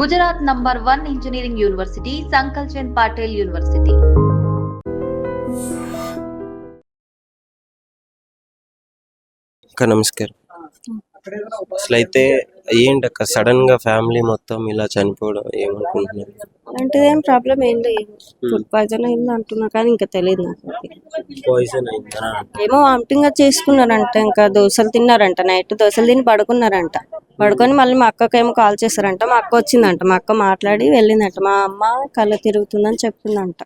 Gujarat number 1 engineering university Sankalchand Patel university. నమస్కారం. అసలు అయితే ఏంటక్క సడన్ గా ఫ్యామిలీ మొత్తం ఇలా చనిపోవడం ఏమనుకుంటున్నారు? అలాంటిది ఏం ప్రాబ్లం ఏం లేదు. ఫుడ్ పాయిజన్ అయింది అంటున్నారు కానీ ఇంకా తెలియదు నాకు. పాయిజన్ అయిందా? ఏమో వామిటింగ్ చేసుకున్నారంట, ఇంకా దోశలు తిన్నారంట, నైట్ దోశలు తిని పడుకున్నారంట. పడుకొని మళ్ళీ మా అక్కకేమో కాల్ చేశారంట. మా అక్క వచ్చిందంట, మా అక్క మాట్లాడి వెళ్ళిందంట. మా అమ్మ కళ్ళు తిరుగుతుందని చెప్పిందంట.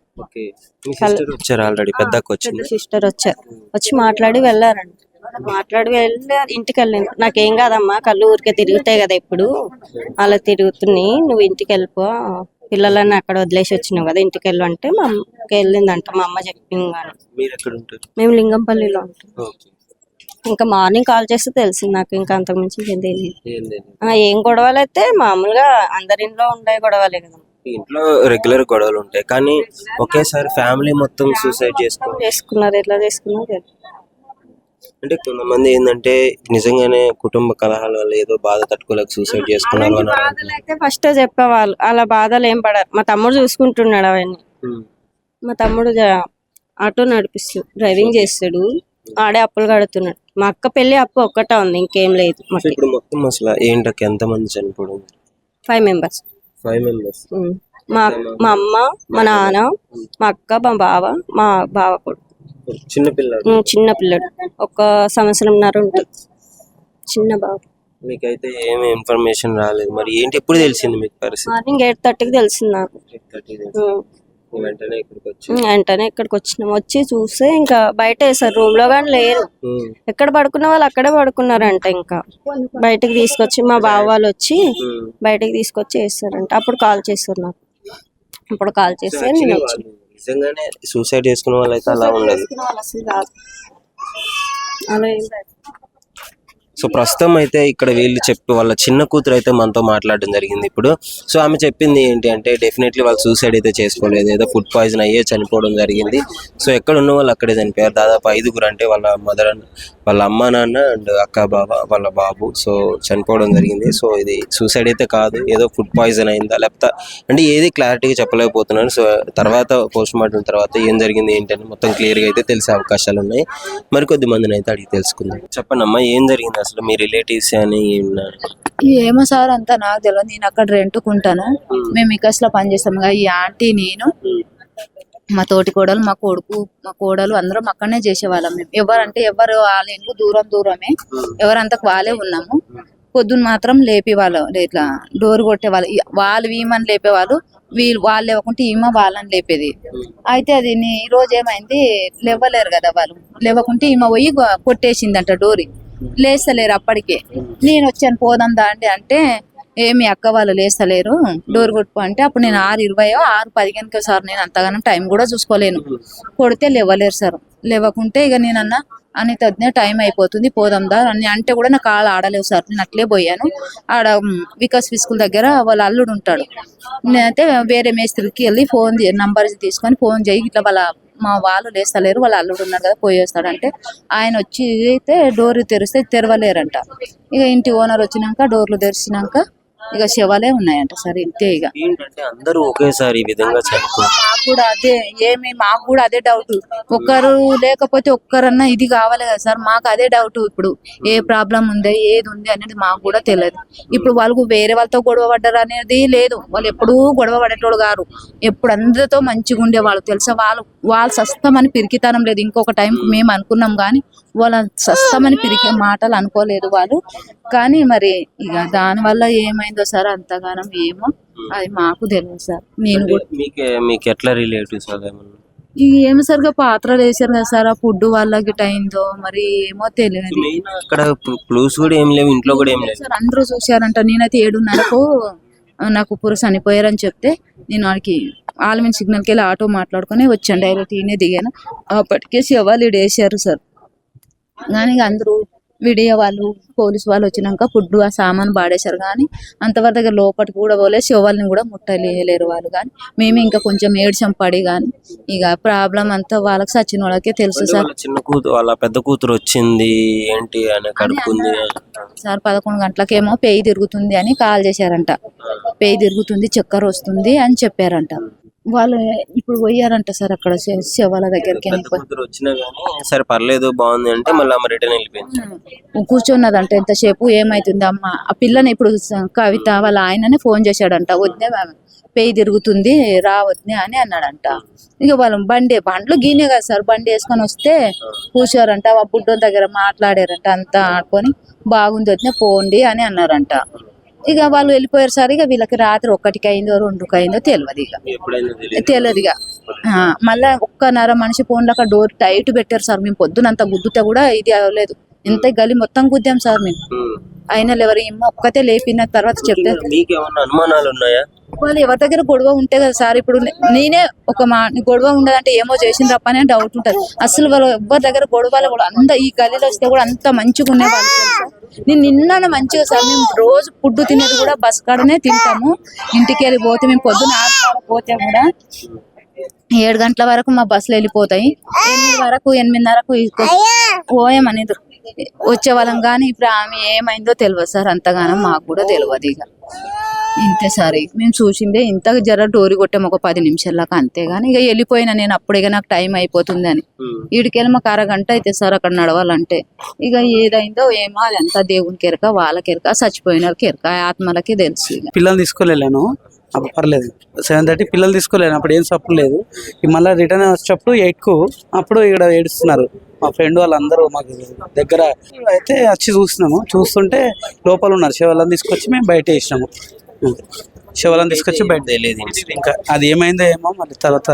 సిస్టర్ వచ్చారు, వచ్చి మాట్లాడి వెళ్ళారంట. మాట్లాడి వెళ్ళి ఇంటికి వెళ్ళింది. నాకేం కాదమ్మా, కళ్ళు ఊరికే తిరుగుతాయి కదా, ఇప్పుడు అలా తిరుగుతున్నాయి, నువ్వు ఇంటికి వెళ్ళిపో, పిల్లలన్నీ అక్కడ వదిలేసి వచ్చినావు కదా, ఇంటికి వెళ్ళు అంటే మా అమ్మకి వెళ్ళిందంట. మా అమ్మ చెప్పింది. మేము లింగంపల్లిలో ఉంటాం. ఇంకా మార్నింగ్ కాల్ చేస్తే తెలిసింది నాకు, ఇంకా అంతకుమించి ఏం తెలియదు. ఏం గొడవలు అయితే మామూలుగా అందరింట్లో ఉండే గొడవలే కదా. ఇంట్లో రెగ్యులర్ గొడవలు ఉంటాయి కానీ ఒకేసారి ఫ్యామిలీ మొత్తం సూసైడ్ చేసుకున్నారు. ఎట్లా చేసుకున్నారు అంటే కొంతమంది ఏంటంటే నిజంగానే కుటుంబ కలహాల వల్ల ఏదో బాధ తట్టుకోలేక సూసైడ్ చేసుకున్నారు. అయితే ఫస్ట్ చెప్పేవాళ్ళు అలా బాధలు ఏం పడారు. మా తమ్ముడు చూసుకుంటున్నాడు అవన్నీ. మా తమ్ముడు ఆటో నడిపిస్తాడు, డ్రైవింగ్ చేస్తాడు, ఆడే అప్పులు కడుతున్నాడు. మా అక్క పెళ్లి అప్పు ఒక్కటే ఉంది, ఇంకేం లేదు. ఇప్పుడు మొత్తం అసలు ఏంటక్క ఎంత మంది చనిపోవడం? 5 members. మా అమ్మ, మా నాన్న, మా అక్క, మా బావ, మా బావ కూడా చిన్న పిల్లడు, 1 సంవత్సరంన్నర ఉంటుంది, చిన్న బాబు. మీకైతే ఏమి ఇన్ఫర్మేషన్ రాలేదు మరి? ఏంటి ఎప్పుడు తెలిసింది మీకు పరిస్థితి? మార్నింగ్ 8:30కి తెలిసింది నాకు. వెంటనే ఇక్కడికి వచ్చినాం. వచ్చి చూస్తే ఇంకా బయట వేసారు, రూమ్ లో కానీ లేరు. ఎక్కడ పడుకున్న వాళ్ళు అక్కడే పడుకున్నారంట. ఇంకా బయటకు తీసుకొచ్చి మా బావ వాళ్ళు వచ్చి బయటకు తీసుకొచ్చి వేస్తారంట. అప్పుడు కాల్ చేస్తారు నాకు. అప్పుడు కాల్ చేస్తే నేను వచ్చి నిజంగానే సూసైడ్ చేసుకున్న వాళ్ళు అయితే అలా ఉండదు. అలా సో ప్రస్తుతం అయితే ఇక్కడ వీళ్ళు చెప్పి వాళ్ళ చిన్న కూతురు అయితే మనతో మాట్లాడడం జరిగింది ఇప్పుడు. సో ఆమె చెప్పింది ఏంటి అంటే డెఫినెట్లీ వాళ్ళు సూసైడ్ అయితే చేసుకోలేదు, ఏదో ఫుడ్ పాయిజన్ అయ్యే చనిపోవడం జరిగింది. సో ఎక్కడ ఉన్న వాళ్ళు అక్కడే చనిపోయారు. దాదాపు 5గురు, అంటే వాళ్ళ మదర్, వాళ్ళ అమ్మ, నాన్న అండ్ అక్క, బావ, వాళ్ళ బాబు. సో చనిపోవడం జరిగింది. సో ఇది సూసైడ్ అయితే కాదు, ఏదో ఫుడ్ పాయిజన్ అయిందా లేకపోతే అంటే ఏది క్లారిటీగా చెప్పలేకపోతున్నాను. సో తర్వాత పోస్ట్ మార్టం తర్వాత ఏం జరిగింది ఏంటని మొత్తం క్లియర్గా అయితే తెలిసే అవకాశాలు ఉన్నాయి. మరికొద్ది మందిని అయితే అడిగి తెలుసుకుందాం. చెప్పండి అమ్మా, ఏం జరిగింది అసలు? మీ రిలేటివ్స్ అని ఏమో సార్ అంతా నాకు తెలియదు. నేను అక్కడ రెంట్కుంటాను, మేము ఇకస్లో పని చేస్తాం. ఈ ఆంటీ, నేను, మా తోటి కోడలు, మా కొడుకు, మా కోడలు అందరం అక్కడనే చేసేవాళ్ళం. మేము ఎవరంటే ఎవరు వాళ్ళ ఇంట్లో దూరమే, ఎవరంతకు వాళ్ళే ఉన్నాము. పొద్దున్న మాత్రం లేపేవాళ్ళు, ఇట్లా డోర్ కొట్టేవాళ్ళు. వాళ్ళు ఈమెను లేపేవాళ్ళు, వాళ్ళు లేవకుంటే ఈమె వాళ్ళని లేపేది. అయితే అది ఈ రోజు ఏమైంది, లేవలేరు కదా వాళ్ళు, లేవకుంటే ఈమె పోయి కొట్టేసిందంట డోరి. లేస్తలేరు అప్పటికే. నేను వచ్చాను పోదాం దాండి అంటే ఏమి అక్క వాళ్ళు లేస్తలేరు, డోర్ కొట్టుకో అంటే అప్పుడు నేను 6:20 6:15 సార్, నేను అంతగానో టైం కూడా చూసుకోలేను. కొడితే లేవలేరు సార్. లేవకుంటే ఇక నేనన్నా అని తద్దే టైం అయిపోతుంది పోదాం దా అని అంటే కూడా నాకు కాళ్ళు ఆడలేవు సార్. నేను అట్లే పోయాను. ఆడ వికాస్ స్కూల్ దగ్గర వాళ్ళ అల్లుడు ఉంటాడు. నేనైతే వేరే మేస్త్రికి వెళ్ళి నంబర్ తీసుకొని ఫోన్ చేయి, ఇట్లా మా వాళ్ళు లేస్తలేరు, వాళ్ళ అల్లుడు ఉన్నారు కదా పోయేస్తాడు అంటే ఆయన వచ్చి అయితే డోర్ తెరిస్తే తెరవలేరంట. ఇక ఇంటి ఓనర్ వచ్చినాక డోర్లు తెరిచినాక ఇక శవాలే ఉన్నాయంట సార్. ఇంతే. ఇక అందరూ ఒకేసారి ఈ విధంగా మాకు కూడా అదే డౌట్. ఒక్కరు లేకపోతే ఒక్కరన్నా ఇది కావాలి కదా సార్, మాకు అదే డౌట్. ఇప్పుడు ఏ ప్రాబ్లం ఉంది, ఏది ఉంది అనేది మాకు కూడా తెలియదు. ఇప్పుడు వాళ్ళకు వేరే వాళ్ళతో గొడవ పడ్డారు అనేది లేదు. వాళ్ళు ఎప్పుడూ గొడవ పడేటోడు గారు, ఎప్పుడు అందరితో మంచిగా ఉండేవాళ్ళు తెలుసా. వాళ్ళు సస్తమని పిరికితనం లేదు. ఇంకొక టైంకి మేము అనుకున్నాం కానీ వాళ్ళ సస్తమని పిరికి మాటలు అనుకోలేదు వాళ్ళు. కానీ మరి ఇక దానివల్ల ఏమైందో సార్ అంతగానం ఏమో అది మాకు తెలియదు సార్. నేను కూడా మీకు ఎట్లా రిలేటివ్స్ ఏమో సరిగా పాత్రలు వేసారు కదా సార్, ఆ ఫుడ్ వాళ్ళకి అయిందో మరి ఏమో తెలియదు. ఇంట్లో కూడా ఏం లేదు సార్. అందరూ చూసారంట. నేనైతే 7:30కు నాకు పురుషు చనిపోయారని చెప్తే నేను వాడికి ఆల్మిన్ సిగ్నల్కి వెళ్ళి ఆటో మాట్లాడుకొని వచ్చాను. డైరెక్ట్ ఈయనే దిగాను. అప్పటికే శవాలు వేసారు సార్. కానీ అందరూ వీడియో వాళ్ళు పోలీసు వాళ్ళు వచ్చినాక ఫుడ్ ఆ సామాన్ పాడేశారు, కానీ అంతవరకు దగ్గర లోపలికి కూడా పోలే, శివాలని కూడా ముట్టలేరు వాళ్ళు. కానీ మేము ఇంకా కొంచెం ఏడ్చం పడి, కానీ ఇక ప్రాబ్లం అంతా వాళ్ళకి సచిన వాళ్ళకే తెలుసు సార్. చిన్న కూతురు వాళ్ళ పెద్ద కూతురు వచ్చింది ఏంటి అని కడుపుకుంది సార్ 11 గంటలకేమో పేయి తిరుగుతుంది అని కాల్ చేశారంట. పేయి తిరుగుతుంది, చక్కెర వస్తుంది అని చెప్పారంట. వాళ్ళు ఇప్పుడు పోయారంట సార్ అక్కడ శవాల దగ్గరికి. పెద్ద కూతురు వచ్చినా గానీ సరే పర్లేదు బాగుంది అంటే మళ్ళీ అమ్మ రిటర్న్ వెళ్ళిపోయింది. కూర్చున్నదంట ఎంతసేపు, ఏమైతుంది అమ్మ ఆ పిల్లని. ఇప్పుడు కవిత వాళ్ళ ఆయననే ఫోన్ చేశాడంట, వద్దే పేయి తిరుగుతుంది రావద్దే అని అన్నాడంట. ఇక వాళ్ళు బండ్లు గీనే కదా సార్, బండి వేసుకొని వస్తే కూర్చోరంట. ఆ బుడ్డోని దగ్గర మాట్లాడారంట, అంతా ఆడుకొని బాగుంది వద్దే పోండి అని అన్నారంట. ఇక వాళ్ళు వెళ్ళిపోయారు సార్. ఇక వీళ్ళకి రాత్రి 1కి అయిందో 2కి అయిందో తెలియదు, ఇక తెలియదు. ఇక మళ్ళా 1:30 మనిషి ఫోన్లో డోర్ టైట్ పెట్టారు సార్. మేము పొద్దునంత గుద్దుతే కూడా ఇది అవ్వలేదు, ఇంత గలి మొత్తం గుద్దాం సార్ మేము. అయినా ఎవరు ఏమో ఒక్కతే లేపిన తర్వాత చెప్తే అనుమానాలు ఉన్నాయా? వాళ్ళు ఎవరి దగ్గర గొడవ ఉంటే కదా సార్. ఇప్పుడు నేనే ఒక గొడవ ఉండదంటే ఏమో చేసిన తప్ప అని డౌట్ ఉంటుంది. అసలు వాళ్ళు ఎవరి దగ్గర గొడవలు కూడా అంత ఈ గలీలో వస్తే కూడా అంత మంచిగా ఉండేవాళ్ళు. నేను నిన్న మంచిగా సార్, మేము రోజు ఫుడ్ తినేది కూడా బస్ కాడనే తింటాము. ఇంటికి వెళ్ళి పోతే మేము పొద్దున 6 పోతే కూడా 7 గంటల వరకు మా బస్సులు వెళ్ళిపోతాయి. 8:30కు పోయామనేది వచ్చే వాళ్ళం. కానీ ఇప్పుడు ఆమె ఏమైందో తెలియదు సార్, అంతగానో మాకు కూడా తెలియదు. ఇక ఇంతే సార్, మేము చూసిందే ఇంత జర డోరి కొట్టాము ఒక 10 నిమిషాలకు, అంతేగాని ఇక వెళ్ళిపోయినా నేను అప్పుడు. ఇక నాకు టైం అయిపోతుంది అని ఈడికెళ్ళి మాకు 1 గంట అయితే సార్ అక్కడ నడవాలంటే. ఇక ఏదైందో ఏమో అది అంతా దేవునికి ఎరక, వాళ్ళకి ఎరక, చచ్చిపోయిన వాళ్ళకి ఎరక, ఆత్మలకి తెలుసు. పిల్లలు తీసుకోలేను అప్పుడు పర్లేదు, 7:30 పిల్లలు తీసుకోలేను అప్పుడు ఏం సప్పు లేదు. మళ్ళీ రిటర్న్ వచ్చేటప్పుడు 8కు అప్పుడు ఇక్కడ ఏడుస్తున్నారు మా ఫ్రెండ్ వాళ్ళందరూ మాకు దగ్గర అయితే వచ్చి చూస్తున్నాము. చూస్తుంటే లోపల ఉన్నారు, శవాలను తీసుకొచ్చి మేము బయట వేసినాము. శవాలను తీసుకొచ్చి బయట తెలియదు, ఇంకా అది ఏమైందో ఏమో మళ్ళీ తర్వాత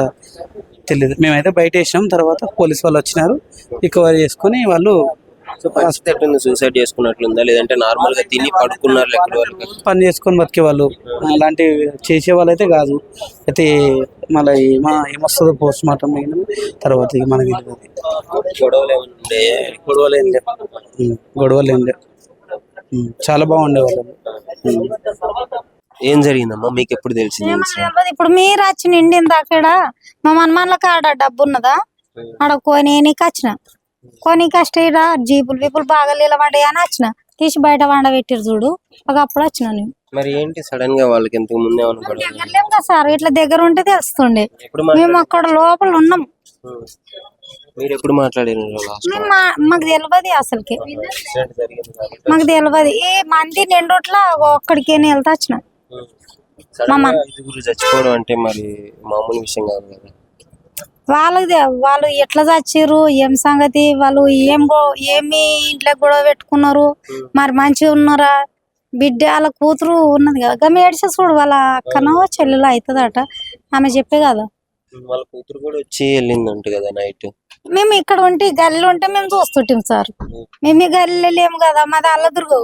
తెలియదు. మేమైతే బయట వేసినాం, తర్వాత పోలీస్ వాళ్ళు వచ్చినారు, రికవరీ చేసుకుని వాళ్ళు సూసైడ్ చేసుకున్నట్లుందా లేదంటే నార్మల్ గా తిని పడుకున్నారు పని చేసుకొని బతికే వాళ్ళు, అలాంటివి చేసే వాళ్ళు అయితే కాదు. అయితే మళ్ళీ ఏమొస్తుందో పోస్ట్ మార్టం అయిన తర్వాత ఇక మనకి గొడవలు ఏం లేవు, చాలా బాగుండే వాళ్ళు. ఏం జరిగిందమ్మా మీకు ఎప్పుడు తెలిసింది? ఇప్పుడు మీరు వచ్చి నిండింది అక్కడ మా మనమాన్లకు ఆడ డబ్బు ఉన్నదా, ఆడ కొనేకి వచ్చిన కొనికి కష్ట జీపులు వీపులు బాగా నిలబడ్డాయి అని వచ్చిన, తీసి బయట వండ పెట్టిరు చూడు, అప్పుడు వచ్చిన నేను. మరి ఏంటి సడన్ గా వాళ్ళకి ఇంతకు ముందే దగ్గరలేము కదా సార్, ఇట్లా దగ్గర ఉంటే తెలుస్తుండే. మేము అక్కడ లోపల ఉన్నాం. మీరు ఎప్పుడు మాట్లాడారు? మాకు తెలియదు అసలుకి, మాకు తెలియదు. ఈ మంది నిండుట్ల ఒక్కడికి వెళ్తా వచ్చిన. చచ్చిపోవడం అంటే మరి మామూలు విషయం కాదు కదా. వాళ్ళది వాళ్ళు ఎట్లా చచ్చిర్రు, ఏం సంగతి, వాళ్ళు ఏమి ఇంట్లో గొడవ పెట్టుకున్నారు, మరి మంచిగా ఉన్నారా, బిడ్డ వాళ్ళ కూతురు ఉన్నది కదా, గమ్మ ఏడ్చే చూడు వాళ్ళ అక్కనో చెల్లెలో అవుతుందట, ఆమె చెప్పే కదా. వాళ్ళ కూతురు కూడా వచ్చి వెళ్ళిందంట కదా నైట్. మేము ఇక్కడ ఉంటే గల్లీలో ఉంటే మేము చూస్తుంటాం సార్, మేము ఈ గల్లీలో లేము కదా, మాది అల్లదుర్గు.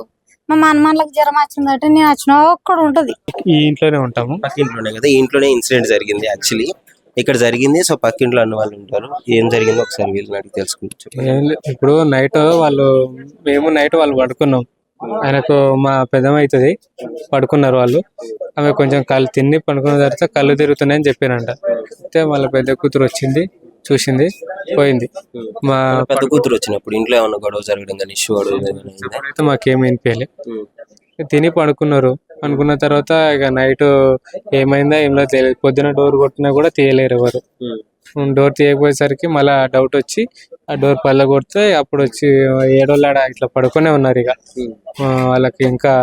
మా మనమాన్లకు జ్వరం వచ్చిందట, నేను వచ్చిన ఒక్కడ ఉంటది, ఈ ఇంట్లోనే ఉంటాము. పక్కింట్లోనే కదా, ఈ ఇంట్లోనే ఇన్సిడెంట్ జరిగింది యాక్చువల్లీ ఇక్కడ జరిగింది. సో పక్కింట్లో అన్న వాళ్ళు ఉంటారు, ఏం జరిగిందో ఒకసారి వీళ్ళని అడిగి తెలుసుకుంటాం. ఇప్పుడు నైట్ మేము నైట్ వాళ్ళు పడుకున్నాం, ఆయనకు మా పెద్దమ్మ అవుతుంది పడుకున్నారు వాళ్ళు. ఆమె కొంచెం కళ్ళు తిని పడుకున్న తర్వాత కళ్ళు తిరుగుతున్నాయని చెప్పానంట. అయితే వాళ్ళ పెద్ద కూతురు వచ్చింది, చూసింది, పోయింది. మా పెద్ద కూతురు వచ్చినప్పుడు ఇంట్లో ఏమన్నా గొడవ జరగడం కానీ ఇష్యూ అయితే మాకేం వినిపించలే. తిని పడుకున్నారు, అనుకున్న తర్వాత ఇక నైట్ ఏమైందా ఏం తెలియదు. పొద్దున డోర్ కొట్టినా కూడా తీయలేరు ఎవరు. డోర్ తీయకపోయేసరికి మళ్ళీ డౌట్ వచ్చి ఆ డోర్ పళ్ళ కొడితే అప్పుడు వచ్చి ఏడోళ్ళాడ ఇట్లా పడుకునే ఉన్నారు. ఇక వాళ్ళకి ఇంకా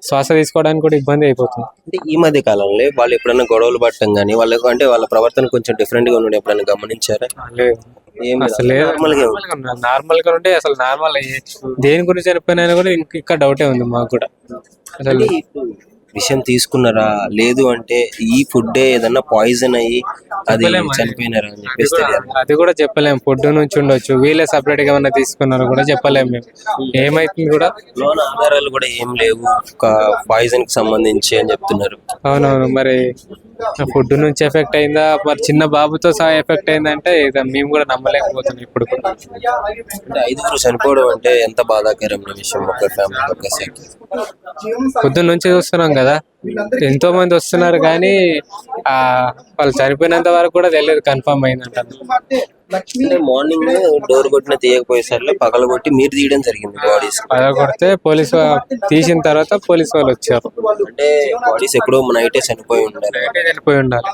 శ్వాస తీసుకోవడానికి కూడా ఇబ్బంది అయిపోతుంది. అంటే ఈ మధ్య కాలంలో వాళ్ళు ఎప్పుడైనా గొడవలు పట్టడం కానీ వాళ్ళకు అంటే వాళ్ళ ప్రవర్తన కొంచెం డిఫరెంట్ గా ఉండడం ఎప్పుడైనా గమనించారా? అసలు నార్మల్ గా ఉంటే అసలు నార్మల్ దేని గురించి చనిపోయినా కూడా ఇంకా డౌటే ఉంది మాకు కూడా. అసలు విషయం తీసుకున్నారా లేదు అంటే ఈ ఫుడ్ ఏదన్నా పాయిజన్ అయ్యి అది చనిపోయినారా అని చెప్పేసి అది కూడా చెప్పలేము. ఫుడ్ నుంచి ఉండొచ్చు, వీళ్ళే సపరేట్ గా ఏమన్నా తీసుకున్నారో కూడా చెప్పలేము మేము. ఏమైతుంది కూడా లోన ఆధారాలు కూడా ఏం లేవు పాయిజన్ కి సంబంధించి అని చెప్తున్నారు. అవునవును, మరి ఫుడ్ నుంచి ఎఫెక్ట్ అయిందా మరి చిన్న బాబుతో సహా ఎఫెక్ట్ అయిందంటే ఇక మేము కూడా నమ్మలేకపోతున్నాం ఇప్పుడు. అంటే 5 చనిపోవడం అంటే ఎంత బాధాకరమైన విషయం ఒక ఫ్యామిలీ ఒక్కసారి. పొద్దున్న నుంచి చూస్తున్నాం కదా, ఎంతో మంది వస్తున్నారు కానీ వాళ్ళు చనిపోయినంత వరకు కూడా తెలియదు కన్ఫర్మ్ అయిందంట. అంటే మార్నింగ్ డోర్ కొట్టిన తీయకపోయేసరికి పగలగొట్టి మీరు తీయడం జరిగింది బాడీస్. పగలగొడితే తీసిన తర్వాత పోలీసు వాళ్ళు వచ్చారు. అంటే బాడీస్ ఎప్పుడో నైటే చనిపోయి ఉండాలి. వెళ్ళిపోయి ఉండాలి.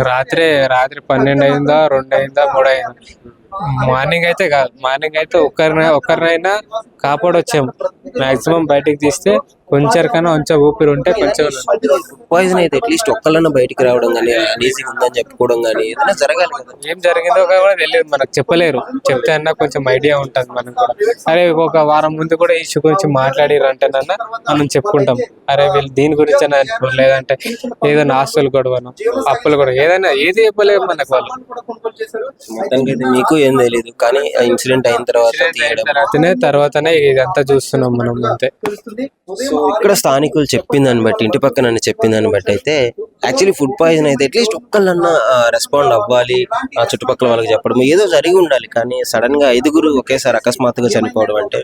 రాత్రి 12 అయిందా, 2 అయిందా, 3 అయిందా. మార్నింగ్ అయితే కాదు, మార్నింగ్ అయితే ఒక్కరినైనా కాపాడొచ్చాము. మాక్సిమం బయటికి తీస్తే కొంచెం ఊపిరి ఉంటే కొంచెం. పాయిజన్ అయితే అట్లీస్ట్ ఒక్కళ్ళన్నా బయటికి రావడం కానీ ఈజీగా ఉందని చెప్పుకోవడం కానీ ఏదైనా జరగాలి కదా. ఏం జరిగిందో కూడా తెలియదు, మనకు చెప్పలేరు. చెప్తే అన్నా కొంచెం ఐడియా ఉంటుంది మనకు కూడా. అరే ఒక వారం ముందు కూడా ఇష్యూ గురించి మాట్లాడిరంటేనన్నా మనం చెప్పుకుంటాం, అరే వీళ్ళు దీని గురించి లేదంటే ఏదైనా ఆస్తులు గొడవను, అప్పులు కూడా, ఏదైనా ఏది చెప్పలేము మనకు వాళ్ళు. మొత్తానికి మీకు ఏం తెలియదు కానీ ఇన్సిడెంట్ అయిన తర్వాతనే ఇదంతా చూస్తున్నాం మనం అంతే. సో ఇక్కడ స్థానికులు చెప్పిన దాన్ని బట్టి, ఇంటి పక్కన చెప్పిన దాన్ని బట్టి అయితే యాక్చువల్లీ ఫుడ్ పాయిజన్ అయితే అట్లీస్ట్ ఒక్కళ్ళన్నా రెస్పాండ్ అవ్వాలి, ఆ చుట్టుపక్కల వాళ్ళకి చెప్పడం ఏదో జరిగి ఉండాలి. కానీ సడన్ గా 5 ఒకేసారి అకస్మాత్తుగా చనిపోవడం అంటే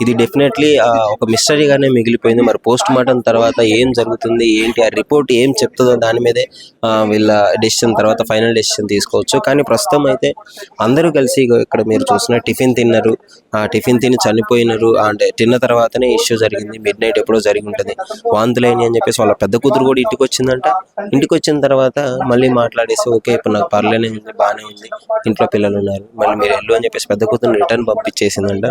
ఇది డెఫినెట్లీ ఒక మిస్టరీగానే మిగిలిపోయింది. మరి పోస్ట్ మార్టం తర్వాత ఏం జరుగుతుంది ఏంటి, ఆ రిపోర్ట్ ఏం చెప్తుందో దాని మీదే వీళ్ళ డెసిషన్ తర్వాత ఫైనల్ డెసిషన్ తీసుకోవచ్చు. కానీ ప్రస్తుతం అయితే అందరూ కలిసి ఇక్కడ మీరు చూసిన టిఫిన్ తిన్నారు, ఆ టిఫిన్ తిని చనిపోయినారు. అంటే తిన్న తర్వాతనే ఇష్యూ జరిగింది, మిడ్ నైట్ ఎప్పుడో జరిగి ఉంటుంది. వాంతులేని అని చెప్పేసి వాళ్ళ పెద్ద కూతురు కూడా ఇంటికి వచ్చిందంట. ఇంటికి వచ్చిన తర్వాత మళ్ళీ మాట్లాడేసి ఓకే ఇప్పుడు నాకు పర్లేనే ఉంది, బాగానే ఉంది, ఇంట్లో పిల్లలు ఉన్నారు, మళ్ళీ మీరు వెళ్ళు అని చెప్పేసి పెద్ద కూతురు రిటర్న్ పంపించేసిందంట.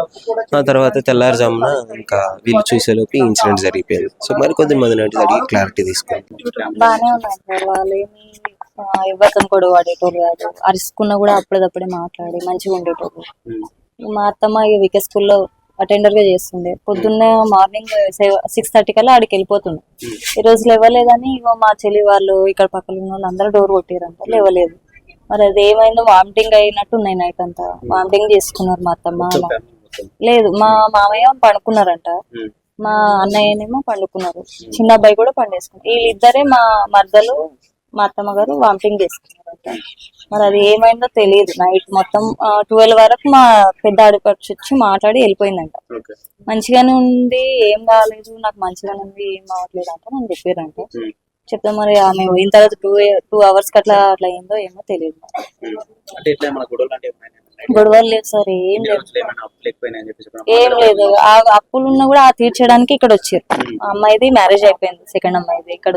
ఆ తర్వాత తెల్లారుజామున ఇంకా వీళ్ళు చూసేలోకి ఇన్సిడెంట్ జరిగిపోయింది. సో మరి కొద్దిమంది అడిగి క్లారిటీ తీసుకుంటాం. బాగానే ఉన్నాయి సార్, వాళ్ళు ఏమి ఎవరితో కూడా వాడేటోళ్ళు కాదు, అరుచుకున్నా కూడా అప్పుడప్పుడే మాట్లాడి మంచిగా ఉండేటోళ్ళు. మా అత్తమ్మ వికే స్కూల్లో అటెండర్ గా చేస్తుండే. పొద్దున్న మార్నింగ్ 6:30 కల్లా ఆడికి వెళ్ళిపోతుండే. ఈ రోజు లేవలేదని ఇగో మా చెల్లి వాళ్ళు ఇక్కడ పక్కన ఉన్న వాళ్ళు అందరూ డోర్ కొట్టారంట, లేవలేదు. మరి అది ఏమైందో వామిటింగ్ అయినట్టు ఉన్నాయి, నైట్ అంతా వామిటింగ్ చేసుకున్నారు మా అత్తమ్మ. లేదు మా మామయ్య పడుకున్నారంట, మా అన్నయ్యనేమో పండుకున్నారు, చిన్న అబ్బాయి కూడా పండేసుకున్నారు. వీళ్ళిద్దరే మా మర్దలు మా అత్తమ్మ గారు వామిటింగ్ చేసుకున్నారంట. మరి అది ఏమైందో తెలియదు. నైట్ మొత్తం 12 వరకు మా పెద్ద ఆడపడుచు వచ్చి మాట్లాడి వెళ్ళిపోయిందంట. మంచిగానే ఉంది, ఏం కాలేదు, నాకు మంచిగానే ఉంది, ఏం అవ్వట్లేదు అంట అని చెప్పారంట. చెప్తే మరి ఆమె పోయిన తర్వాత 2 అవర్స్ అట్లా అయిందో ఏమో తెలియదు. గొడవలు లేవు సార్, ఏం లేదు, ఏం లేదు. ఆ అప్పులు ఉన్నా కూడా తీర్చడానికి ఇక్కడ వచ్చారు. ఆ అమ్మాయిది మ్యారేజ్ అయిపోయింది, సెకండ్ అమ్మాయిది. ఇక్కడ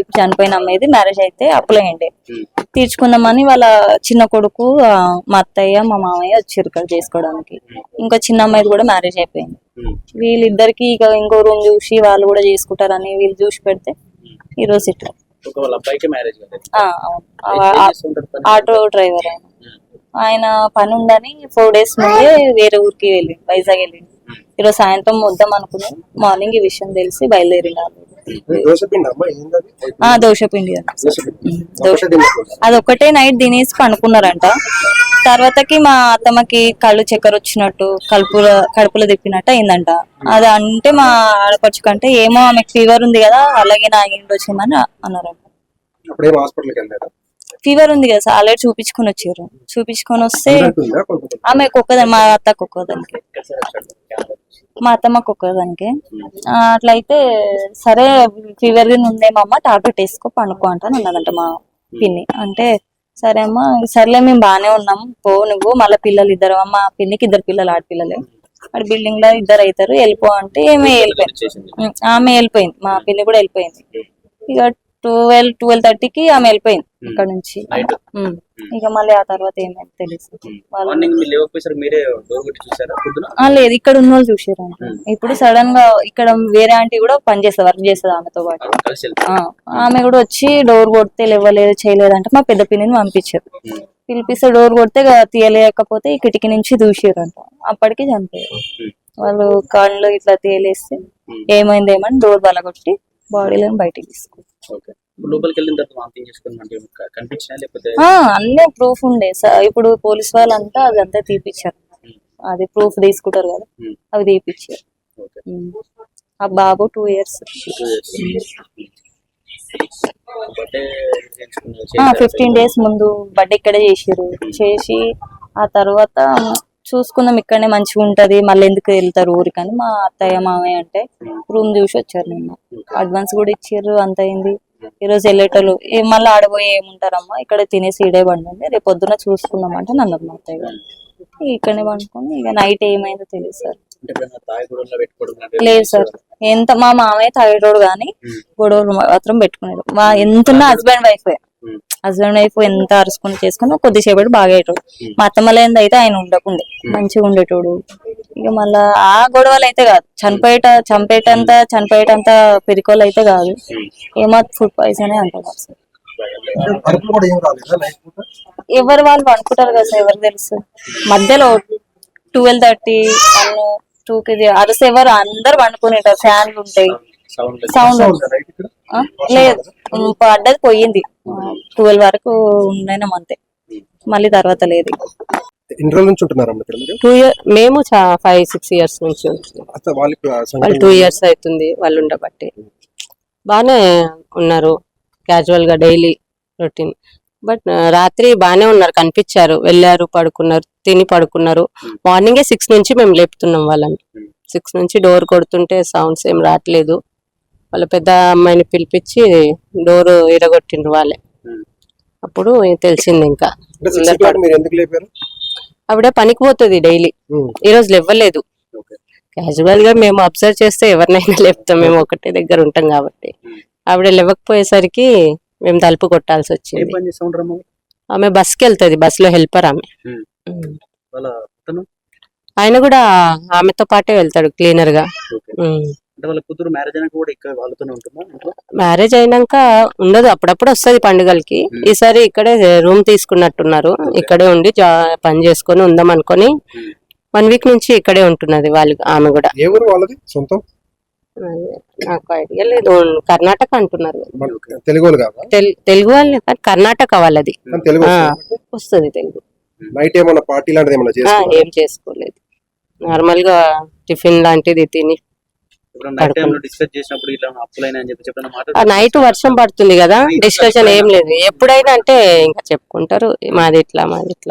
ఇప్పుడు చనిపోయిన అమ్మాయిది మ్యారేజ్ అయితే అప్పులయ్యండి, తీర్చుకుందామని వాళ్ళ చిన్న కొడుకు మా అత్తయ్య మా మామయ్య వచ్చారు ఇక్కడ చేసుకోవడానికి. ఇంకో చిన్న అమ్మాయిది కూడా మ్యారేజ్ అయిపోయింది. వీళ్ళిద్దరికి ఇక ఇంకో రూమ్ చూసి వాళ్ళు కూడా చేసుకుంటారని వీళ్ళు చూసి పెడితే ఈ రోజు ఇట్లా. ఆటో డ్రైవర్ ఆయన పని ఉందని 4 days ముందే వేరే ఊరికి వెళ్ళి వైజాగ్ వెళ్ళింది. ఈరోజు సాయంత్రం వద్దాం అనుకుని మార్నింగ్ ఈ విషయం తెలిసి బయలుదేరిండు. దోశపిండి అది ఒక్కటే నైట్ తినేసి పనుకున్నారంట. తర్వాతకి మా అత్తమ్మకి కళ్ళు చక్కెర వచ్చినట్టు కడుపులో తిప్పినట్టు అయిందంట. అది అంటే మా ఆడపడుచు కంటే ఏమో ఆమెకు ఫీవర్ ఉంది కదా అలాగే నా ఇంటి వచ్చిందని అన్నారంట. ఫీవర్ ఉంది కదా సార్, ఆల్రెడీ చూపించుకొని వచ్చారు. చూపించుకొని వస్తే ఆమెకు ఒక్కదాని, మా అత్తకు ఒక్కదానికి, మా అత్తమ్మకు ఒక్కదానికి. అట్లయితే సరే ఫీవర్ ఉందేమమ్మా టాబ్లెట్ వేసుకో పండుకో అంటాను అన్నదంట మా పిన్ని. అంటే సరే అమ్మా, సర్లే మేము బాగానే ఉన్నాం, పో నువ్వు, మళ్ళీ పిల్లలు ఇద్దరు, మా పిన్నికి 2 పిల్లలు ఆడపిల్లలే, అక్కడ బిల్డింగ్ లో 2 అవుతారు, వెళ్ళిపో అంటే ఆమె వెళ్ళిపోయింది. మా పిన్ని కూడా వెళ్ళిపోయింది. ఇక 12:30కి ఆమె వెళ్ళిపోయింది ఇక్కడ నుంచి. ఇక మళ్ళీ ఆ తర్వాత ఏమైంది తెలుసు. లేదు ఇక్కడ ఉన్న వాళ్ళు చూసారు. ఇప్పుడు సడన్ గా ఇక్కడ వేరే ఆంటీ కూడా పనిచేస్తుంది, వర్క్ చేస్తుంది ఆమెతో పాటు. ఆమె కూడా వచ్చి డోర్ కొడితే లేవలేదు చేయలేదు అంటే మా పెద్ద పిన్నిని పంపించారు. పిలిపిస్తే డోర్ కొడితే తీయలేకపోతే ఈ కిటికీ నుంచి దూసారంట. అప్పటికి చనిపోయారు. వాళ్ళు కళ్ళు ఇట్లా తేలేస్తే ఏమైందేమని డోర్ బలగొట్టి బాడీలో బయటికి తీసుకుంటారు. అన్నీ ప్రూఫ్ ఉండే సార్. ఇప్పుడు పోలీస్ వాళ్ళంతా అదంతా తీపిచ్చారు, అది ప్రూఫ్ తీసుకుంటారు కదా, అవి తీపిచ్చారు. ఆ బాబు 2 years. 15 days ముందు బర్త్డే ఇక్కడే చేసిర్రు. చేసి ఆ తర్వాత చూసుకుందాం ఇక్కడనే మంచిగా ఉంటది, మళ్ళీ ఎందుకు వెళ్తారు ఊరికని మా అత్తయ్య మామయ్య అంటే రూమ్ చూసి వచ్చారు. నిన్న అడ్వాన్స్ కూడా ఇచ్చారు, అంత అయింది. ఈ రోజు వెళ్ళేటోళ్ళు మళ్ళీ ఆడబోయి ఏముంటారమ్మా ఇక్కడ తినేసి ఇడే పండండి, రేపు పొద్దున చూసుకుందాం అంటే నన్ను మా అత్తయ్య గారు ఇక్కడనే పండుకొని ఇక నైట్ ఏమైందో తెలియదు సార్. లేదు సార్, ఎంత మా మామయ్య థైరాయిడ్ కానీ గొడవలు మాత్రం పెట్టుకునేది. ఎంతున్నా హస్బెండ్ వైఫ్ ఎంత అరుచుకుని చేసుకుని కొద్దిసేపటి బాగా అయ్యేటోడు. మా అత్తమ్మలేంది అయితే ఆయన ఉండకుండే మంచిగా ఉండేటోడు. ఇక మళ్ళా ఆ గొడవలు అయితే కాదు, చనిపోయేటంత పెరికోలు అయితే కాదు, ఏమో ఫుడ్ పాయిజన్ అంటారు సార్. ఎవరు వాళ్ళు అనుకుంటారు కదా సార్, ఎవరు తెలుసు. మధ్యలో 12:30 2 అరస ఎవరు అందరు పండుకునేటారు, ఫ్యాన్లు ఉంటాయి, సౌండ్ లేదు. పడ్డది పోయింది 12 వరకు ఉండైనాం అంతే, మళ్ళీ తర్వాత లేదు. మేము 5-6 years నుంచి ఉంటున్నాం. వాళ్ళు 2 years అవుతుంది వాళ్ళు ఉండబట్టి. బాగానే ఉన్నారు, క్యాజువల్ గా డైలీ రొటీన్. బట్ రాత్రి బాగానే ఉన్నారు, కనిపించారు, వెళ్ళారు, పడుకున్నారు, తిని పడుకున్నారు. మార్నింగే 6 నుంచి మేము లేపుతున్నాం వాళ్ళని. 6 నుంచి డోర్ కొడుతుంటే సౌండ్స్ ఏం రావట్లేదు. వాళ్ళ పెద్ద అమ్మాయిని పిలిపించి డోర్ ఇరగొట్టిండ్రు వాళ్ళే. అప్పుడు తెలిసింది. ఇంకా ఆవిడ పనికి పోతుంది డైలీ, ఈ రోజు లేవ్వలేదు. క్యాజువల్ గా మేము అబ్జర్వ్ చేస్తే ఎవరినైనా లేపుతాం, మేము ఒకటే దగ్గర ఉంటాం కాబట్టి. ఆవిడ లేవకపోయేసరికి మేము తలుపు కొట్టాల్సి వచ్చింది. ఆమె బస్కి వెళ్తుంది, బస్ లో హెల్పర్ ఆమె. ఆయన కూడా ఆమెతో పాటే వెళ్తాడు క్లీనర్ గా. మ్యారేజ్ అయినాక ఉండదు, అప్పుడప్పుడు వస్తుంది పండుగలకి. ఈసారి ఇక్కడే రూమ్ తీసుకున్నట్టున్నారు, ఇక్కడే ఉండి పని చేసుకొని ఉందాం అనుకొని 1 week నుంచి ఇక్కడే ఉంటున్నది వాళ్ళు. ఆమె కూడా నాకు ఐడియా లేదు, కర్ణాటక అంటున్నారు. తెలుగు వాళ్ళే, కర్ణాటక వాళ్ళది వస్తుంది తెలుగు. ఏం చేసుకోలేదు, నార్మల్ గా టిఫిన్ లాంటిది తిని. నైట్ వర్షం పడుతుంది కదా, డిస్కషన్ ఏం లేదు. ఎప్పుడైనా అంటే ఇంకా చెప్పుకుంటారు మాది ఇట్లా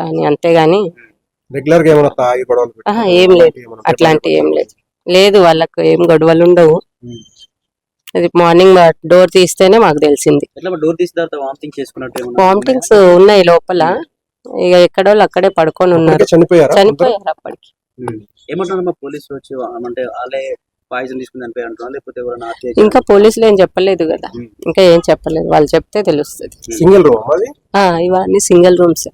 అని, అంతేగాని ఏం లేదు, అట్లాంటి ఏం లేదు. లేదు వాళ్ళకు ఏం గొడవలు ఉండవు. అది మార్నింగ్ డోర్ తీస్తేనే మాకు తెలిసింది. వామిటింగ్స్ ఉన్నాయి లోపల, ఇక ఎక్కడోళ్ళు అక్కడే పడుకొని ఉన్నారు, చనిపోయారు అప్పటికి. ఇంకా పోలీసులు ఏం చెప్పలేదు కదా, ఇంకా ఏం చెప్పలేదు. వాళ్ళు చెప్తే తెలుస్తుంది. ఇవన్నీ సింగిల్ రూమ్స్,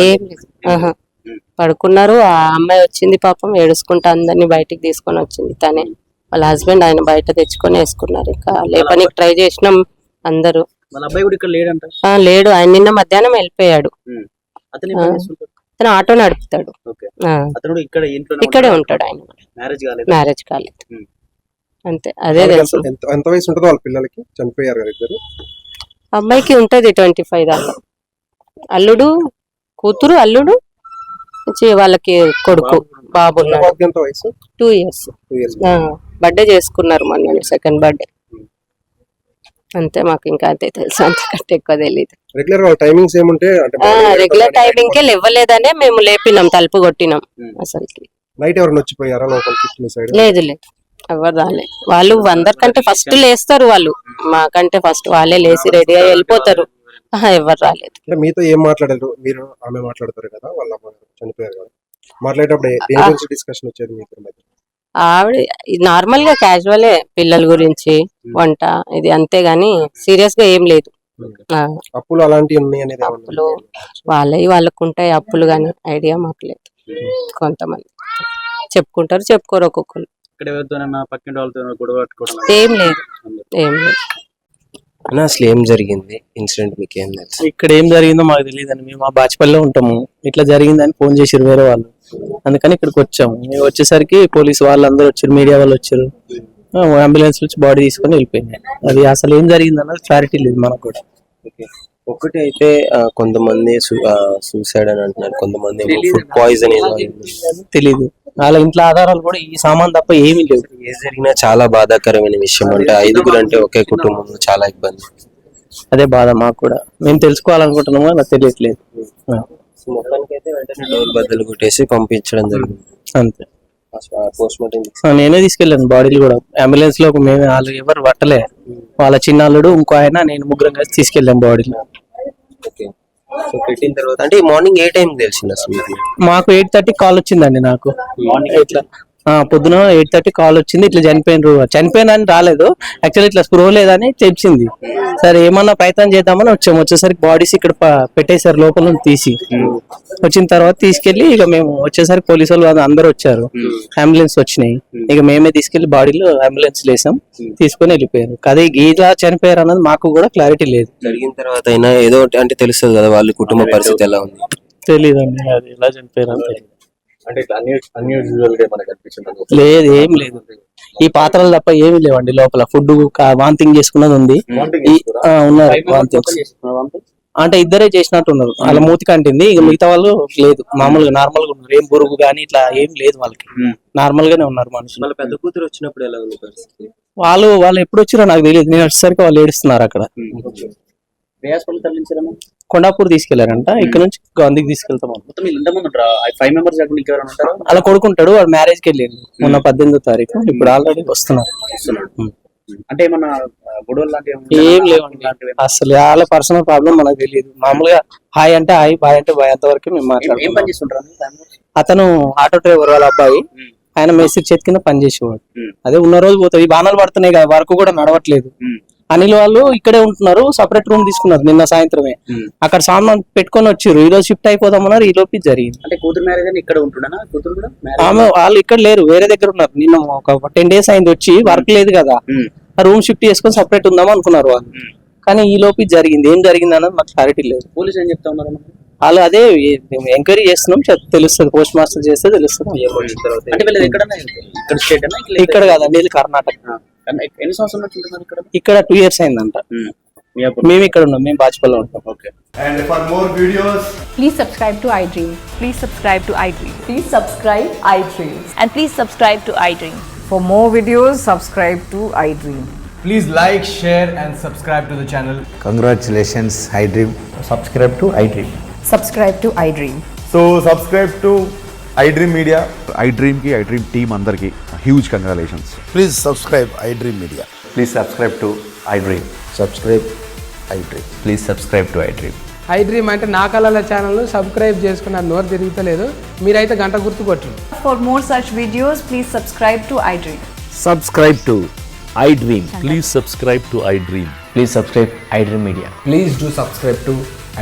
ఏం లేదు. పడుకున్నారు. ఆ అమ్మాయి వచ్చింది పాపం, ఏడుచుకుంటా అందరినీ బయటికి తీసుకొని వచ్చింది తనే. వాళ్ళ హస్బెండ్ ఆయన బయట తెచ్చుకొని వేసుకున్నారు. ఇంకా లేపనికి ట్రై చేసినాం అందరూ. లేడు, ఆయన నిన్న మధ్యాహ్నం వెళ్ళిపోయాడు. అతను ఆటో నడుపుతాడు, ఇక్కడే ఉంటాడు. ఆయన మ్యారేజ్ కాలేదు అంతే, అదే తెలుసు. అమ్మాయికి ఉంటది 25 దాకా. అల్లుడు, కూతురు, అల్లుడు, వాళ్ళకి కొడుకు, బాబు ఉన్నాడు. 2 years. బర్త్డే చేసుకున్నారు మొన్న, 2nd birthday. అంతే, మాకు ఇంకా అంతే తెలుసు, అంతకంటే ఎక్కువ తెలియదు. రెగ్యులర్ టైమింగ్ కే లేవలేదనే మేము లేపినాం, తలుపు కొట్టినాం. అసలుకి లేదు లేదు, ఎవరు రాలే. వాళ్ళు అందరికంటే ఫస్ట్ లేస్తారు, వాళ్ళు మాకంటే ఫస్ట్ వాళ్ళే లేచి రెడీ అయ్యి వెళ్ళిపోతారు. ఎవరు రాలేదు. మీతో ఏం మాట్లాడారు మీరు? ఆమె మాట్లాడతారు కదా, వాళ్ళ చనిపోయారు కదా, మాట్లాడేటప్పుడు డిస్కషన్ వచ్చేది మీ ఇద్దరి మధ్య? ఆవిడ నార్మల్ గా క్యాజువలే, పిల్లల గురించి, వంట, ఇది అంతేగాని సీరియస్ గా ఏం లేదు. అప్పులు అలాంటివి ఉన్నాయి అనేది? అప్పులు వాళ్ళకు ఉంటాయి అప్పులు, గానీ ఐడియా మాకు లేదు. కొంతమంది చెప్పుకుంటారు, చెప్పుకోరు ఒక్కొక్కరు. ఏం లేదు, ఏం లేదు. అసలు ఏం జరిగింది ఇన్సిడెంట్, మీకు ఏం తెలుసు? ఇక్కడ ఏం జరిగిందో మాకు తెలియదండి. మేము మా బాచిపల్లిలో ఉంటాము, ఇట్లా జరిగిందని ఫోన్ చేసిరు వేరే వాళ్ళు, అందుకని ఇక్కడికి వచ్చాము. మేము వచ్చేసరికి పోలీసు వాళ్ళందరూ వచ్చారు, మీడియా వాళ్ళు వచ్చారు, అంబులెన్స్ వచ్చి బాడీ తీసుకొని వెళ్ళిపోయింది. అది అసలు ఏం జరిగింది అన్నది క్లారిటీ లేదు మనకు కూడా. ఒకటి అయితే కొంతమంది సూసైడ్ అని అంటున్నారు, కొంతమంది ఫుడ్ పాయిజన్ తెలీదు. వాళ్ళ ఇంట్లో ఆధారాలు కూడా ఈ సామాన్ తప్ప ఏమీ లేవు. ఏది జరిగినా చాలా బాధాకరమైన విషయం. అంటే 5 అంటే ఒకే కుటుంబంలో చాలా ఇబ్బంది. అదే బాధ మాకు కూడా. మేము తెలుసుకోవాలనుకుంటున్నాము, నాకు తెలియట్లేదు. సో మొత్తానికైతే వెంటనే డోర్ బద్దలు కొట్టేసి పంపించడం జరిగింది. అంతే. పోస్ట్ మార్టం నేనే తీసుకెళ్ళాను బాడీలు కూడా. అంబులెన్స్ లో మేము వాళ్ళు ఎవరు పట్టలే, వాళ్ళ చిన్నాళ్ళుడు ఇంకో ఆయన నేను ముగ్గురం కలిసి తీసుకెళ్ళాం బాడీలు. ఓకే. సో పెట్టిన తర్వాత అంటే మార్నింగ్ ఏ టైం తెలిసింది అసలు మీకు? మాకు 8:30 కాల్ వచ్చిందండి నాకు. ఇట్లా పొద్దున 8:30 కాల్ వచ్చింది, ఇట్లా చనిపోయినని రాలేదు, యాక్చువల్లీ ఇట్లా స్పృహ లేదని తెలిసింది. సరే ఏమన్నా ప్రయత్నం చేద్దామని వచ్చేసరికి బాడీస్ ఇక్కడ పెట్టేశారు లోపల నుంచి తీసి. వచ్చిన తర్వాత తీసుకెళ్లి ఇక మేము వచ్చేసరికి పోలీసు వాళ్ళు అందరూ వచ్చారు, అంబులెన్స్ వచ్చినాయి. ఇక మేమే తీసుకెళ్లి బాడీలో అంబులెన్స్ లేసాం, తీసుకొని వెళ్ళిపోయారు. అదే ఇలా చనిపోయారు అన్నది మాకు కూడా క్లారిటీ లేదు. జరిగిన తర్వాత అయినా ఏదో ఒకటి అంటే తెలుస్తుంది కదా వాళ్ళ కుటుంబ పరిస్థితి ఎలా ఉంది. తెలియదండి అది ఎలా చనిపోయారు అని తెలియదు. అంటే అన్యూజువల్ గా మనకు అనిపించింది. లేదు, ఏం లేదు. ఈ పాత్రలు తప్ప ఏమి లేవండి లోపల. ఫుడ్ వాంతింగ్ చేసుకున్నది ఉంది. ఉన్నారు వాంతింగ్స్. అంటే ఇద్దరే చేసినట్టు ఉన్నారు, వాళ్ళ మూతి కంటింది. ఇక మిగతా వాళ్ళు లేదు, మామూలుగా నార్మల్ గా ఉన్నారు. ఏం బురుగు గానీ ఇట్లా ఏం లేదు వాళ్ళకి, నార్మల్ గానే ఉన్నారు మనుషులు. వాళ్ళ పెద్ద కూతురు వచ్చినప్పుడు ఎలా ఉంది పరిస్థితి? వాళ్ళు ఎప్పుడు వచ్చిరో నాకు తెలియదు. నేను వచ్చేసరికి వాళ్ళు ఏడుస్తున్నారు అక్కడ. కొండాపూర్ తీసుకెళ్లారంట, ఇక్కడ నుంచి గాంధీకి తీసుకెళ్తాం. అలా కొడుకుంటాడు, వాడు మ్యారేజ్ కి వెళ్ళిండు మొన్న 18వ తారీఖు. ఇప్పుడు ఆల్రెడీ వస్తున్నారు. అంటే ఏమన్నా గొడవలు లాంటివి ఏం లేవండి అసలు. వాళ్ళ పర్సనల్ ప్రాబ్లం మనకు తెలియదు. మామూలుగా హాయ్ అంటే హాయ్, బాయ్ అంటే బాయ్, అంతవరకు మేము మాట్లాడుతున్నాం. అతను ఆటో డ్రైవర్ వాళ్ళ అబ్బాయి, ఆయన మేస్త్రి చేతి కింద పనిచేసేవాడు. అదే ఉన్న రోజు పోతాయి. వానలు పడుతున్నాయి కదా, వర్క్ కూడా నడవట్లేదు. అనిల్ వాళ్ళు ఇక్కడే ఉంటున్నారు, సపరేట్ రూమ్ తీసుకున్నారు నిన్న సాయంత్రమే. అక్కడ సామాన్ పెట్టుకొని వచ్చారు, ఈ రోజు షిఫ్ట్ అయిపోదామన్నారు. ఈ లోపు జరిగింది. అంటే కూతురు మ్యారేజ్ అని ఇక్కడ ఉంటున్నా, కూతురు కూడా ఆమె వాళ్ళు ఇక్కడ లేరు, వేరే దగ్గర ఉన్నారు. నిన్న ఒక 10 days అయింది వచ్చి, వర్క్ లేదు కదా, ఆ రూమ్ షిఫ్ట్ చేసుకొని సపరేట్ ఉందాం అనుకున్నారు వాళ్ళు. కానీ ఈ లోపు జరిగింది. ఏం జరిగింది అన్నది మాకు క్లారిటీ లేదు. పోలీసు ఏం చెప్తా ఉన్నారు? వాళ్ళు అదే ఎంక్వైరీ చేస్తున్నాం, తెలుస్తుంది. పోస్ట్ మాస్టర్ చేస్తే తెలుస్తుంది. అంటే వీళ్ళది ఎక్కడన్నా ఇక్కడ స్టేట్ అన్నా? ఇక్కడ కాదండి, ఇది కర్ణాటక. ఎన్ని సంవత్సరాల నుంచి ఉంటున్నారు ఇక్కడ? ఇక్కడ 2 years అయిందంట. మేము ఇక్కడ ఉన్నాం, మేము బాజ్పల్లిలో ఉంటాం. Okay. And for more videos, please subscribe to iDream. Please subscribe to iDream. Please subscribe iDream. And please subscribe to iDream. For more videos, subscribe to iDream. please like, share and subscribe to the channel. Congratulations, iDream. Subscribe to iDream. Subscribe to iDream. So subscribe to iDream Media. iDream ki iDream team andarki huge congratulations. Please subscribe iDream Media. Please subscribe to iDream. Subscribe iDream. Please subscribe to iDream. iDream అంటే నా కళల channel subscribe చేసుకున్న నోరు తిరుగుతలేదు, మీరైతే గంట గుర్తు కొట్టండి. For more such videos, please subscribe to iDream. Subscribe to iDream. Please subscribe to iDream. Please subscribe iDream Media. Please do subscribe to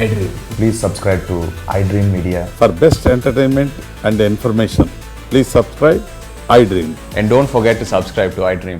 iDream. Please subscribe to iDream Media. For best entertainment and information, please subscribe iDream. And don't forget to subscribe to iDream.